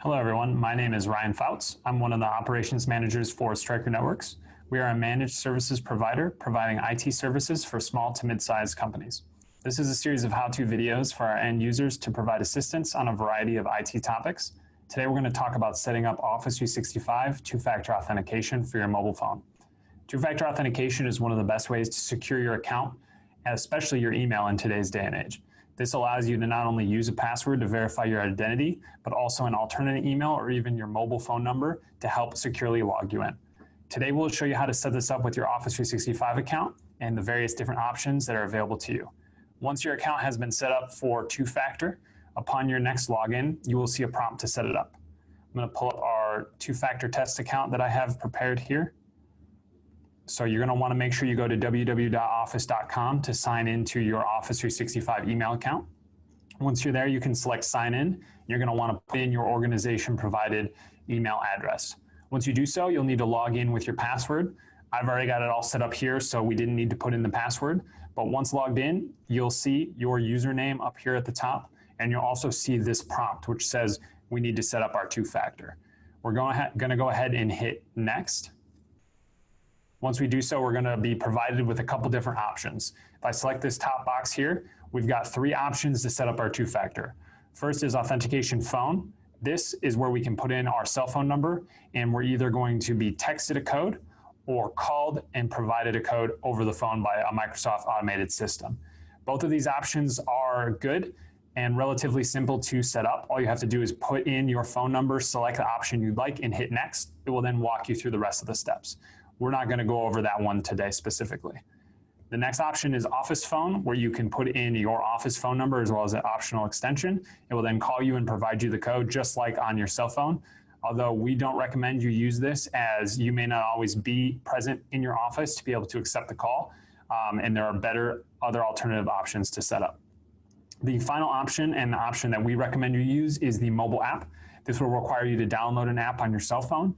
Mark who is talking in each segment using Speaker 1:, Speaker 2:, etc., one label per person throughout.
Speaker 1: Hello, everyone. My name is Ryan Fouts. I'm one of the operations managers for Stryker Networks. We are a managed services provider providing IT services for small to mid-sized companies. This is a series of how-to videos for our end users to provide assistance on a variety of IT topics. Today, we're going to talk about setting up Office 365 two-factor authentication for your mobile phone. Two-factor authentication is one of the best ways to secure your account, and especially your email in today's day and age. This allows you to not only use a password to verify your identity, but also an alternate email or even your mobile phone number to help securely log you in. Today, we'll show you how to set this up with your Office 365 account and the various different options that are available to you. Once your account has been set up for two-factor, upon your next login, you will see a prompt to set it up. I'm going to pull up our two-factor test account that I have prepared here. So you're going to want to make sure you go to www.office.com to sign into your Office 365 email account. Once you're there, you can select sign in. You're going to want to put in your organization provided email address. Once you do so, you'll need to log in with your password. I've already got it all set up here, so we didn't need to put in the password. But once logged in, you'll see your username up here at the top, and you'll also see this prompt, which says we need to set up our two-factor. We're going to go ahead and hit next. Once we do so, we're going to be provided with a couple different options. If I select this top box here, we've got three options to set up our two-factor. First is Authentication Phone. This is where we can put in our cell phone number, and we're either going to be texted a code or called and provided a code over the phone by a Microsoft automated system. Both of these options are good and relatively simple to set up. All you have to do is put in your phone number, select the option you'd like, and hit next. It will then walk you through the rest of the steps. We're not going to go over that one today specifically. The next option is Office Phone, where you can put in your office phone number as well as an optional extension. It will then call you and provide you the code just like on your cell phone. Although we don't recommend you use this, as you may not always be present in your office to be able to accept the call, and there are better other alternative options to set up. The final option, and the option that we recommend you use, is the mobile app. This will require you to download an app on your cell phone.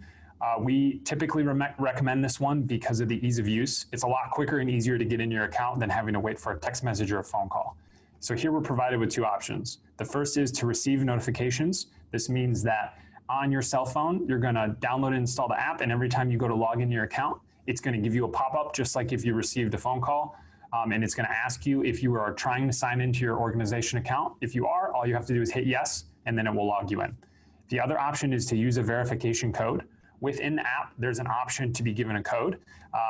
Speaker 1: We typically recommend this one because of the ease of use. It's a lot quicker and easier to get in your account than having to wait for a text message or a phone call. So here we're provided with two options. The first is to receive notifications. This means that on your cell phone, you're going to download and install the app, and every time you go to log into your account, it's going to give you a pop-up just like if you received a phone call, and it's going to ask you if you are trying to sign into your organization account. If you are, all you have to do is hit yes, and then it will log you in. The other option is to use a verification code. Within the app, there's an option to be given a code.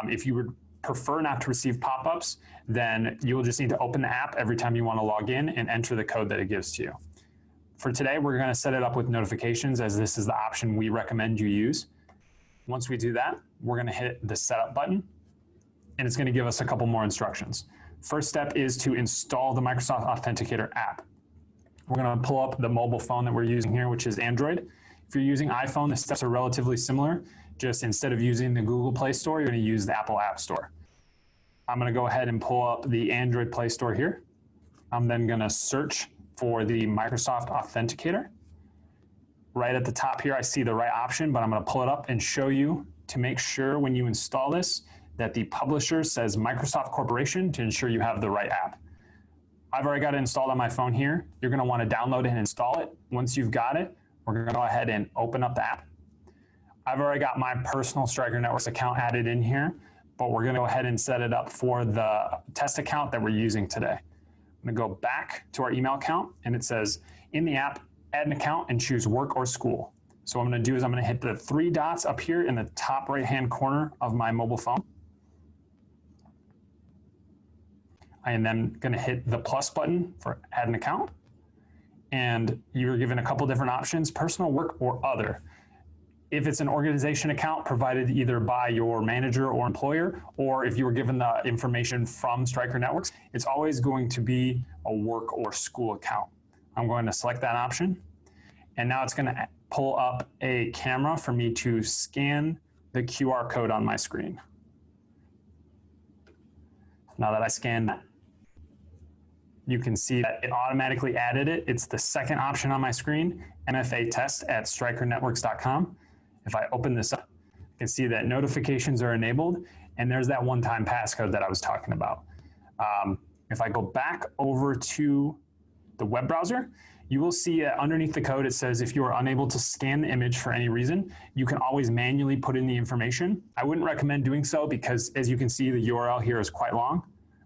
Speaker 1: If you would prefer not to receive pop-ups, then you'll just need to open the app every time you want to log in and enter the code that it gives to you. For today, we're going to set it up with notifications, as this is the option we recommend you use. Once we do that, we're going to hit the setup button, and it's going to give us a couple more instructions. First step is to install the Microsoft Authenticator app. We're going to pull up the mobile phone that we're using here, which is Android. If you're using iPhone, the steps are relatively similar. Just instead of using the Google Play Store, you're going to use the Apple App Store. I'm going to go ahead and pull up the Android Play Store here. I'm then going to search for the Microsoft Authenticator. Right at the top here, I see the right option, but I'm going to pull it up and show you to make sure when you install this that the publisher says Microsoft Corporation to ensure you have the right app. I've already got it installed on my phone here. You're going to want to download it and install it. Once you've got it, we're going to go ahead and open up the app. I've already got my personal Stryker Networks account added in here, but we're going to go ahead and set it up for the test account that we're using today. I'm going to go back to our email account, and it says in the app, add an account and choose work or school. So what I'm going to do is I'm going to hit the three dots up here in the top right-hand corner of my mobile phone. I am then going to hit the plus button for add an account. And you're given a couple different options, personal, work, or other. If it's an organization account provided either by your manager or employer, or if you were given the information from Stryker Networks, it's always going to be a work or school account. I'm going to select that option. And now it's going to pull up a camera for me to scan the QR code on my screen. Now that I scanned that, you can see that it automatically added it. It's the second option on my screen, MFA test at strykernetworks.com. If I open this up, you can see that notifications are enabled, and there's that one-time passcode that I was talking about. If I go back over to the web browser, you will see underneath the code, it says if you are unable to scan the image for any reason, you can always manually put in the information. I wouldn't recommend doing so because, as you can see, the URL here is quite long.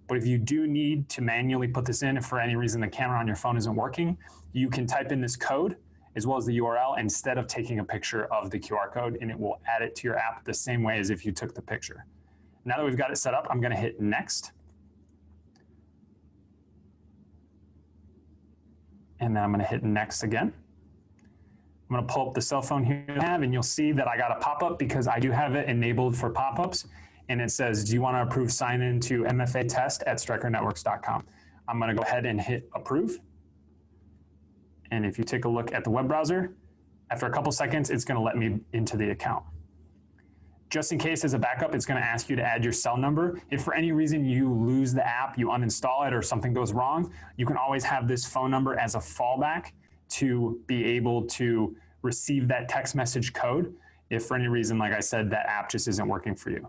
Speaker 1: But if you do need to manually put this in, if for any reason the camera on your phone isn't working, you can type in this code as well as the URL instead of taking a picture of the QR code, and it will add it to your app the same way as if you took the picture. Now that we've got it set up, I'm going to hit next. And then I'm going to hit next again. I'm going to pull up the cell phone here I have, and you'll see that I got a pop-up because I do have it enabled for pop-ups. And it says, do you want to approve sign in to MFA test at strikernetworks.com? I'm going to go ahead and hit approve. And if you take a look at the web browser, after a couple seconds, it's going to let me into the account. Just in case as a backup, it's going to ask you to add your cell number. If for any reason you lose the app, you uninstall it, or something goes wrong, you can always have this phone number as a fallback to be able to receive that text message code if for any reason, like I said, that app just isn't working for you.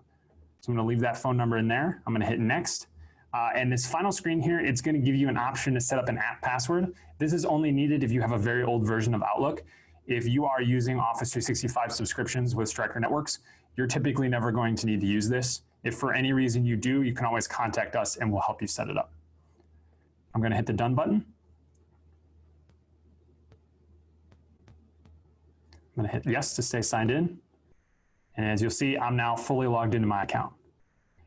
Speaker 1: So I'm going to leave that phone number in there. I'm going to hit next. And this final screen here, it's going to give you an option to set up an app password. This is only needed if you have a very old version of Outlook. If you are using Office 365 subscriptions with Stryker Networks, you're typically never going to need to use this. If for any reason you do, you can always contact us and we'll help you set it up. I'm going to hit the done button. I'm going to hit yes to stay signed in. And as you'll see, I'm now fully logged into my account.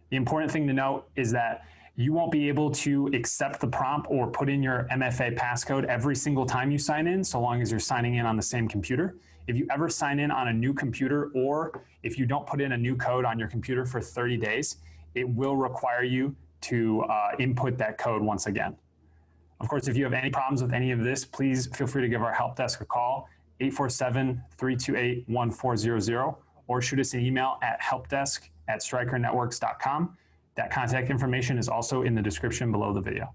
Speaker 1: The important thing to note is that you won't be able to accept the prompt or put in your MFA passcode every single time you sign in, so long as you're signing in on the same computer. If you ever sign in on a new computer, or if you don't put in a new code on your computer for 30 days, it will require you to input that code once again. Of course, if you have any problems with any of this, please feel free to give our help desk a call, 847-328-1400, or shoot us an email at helpdesk@strikernetworks.com. That contact information is also in the description below the video.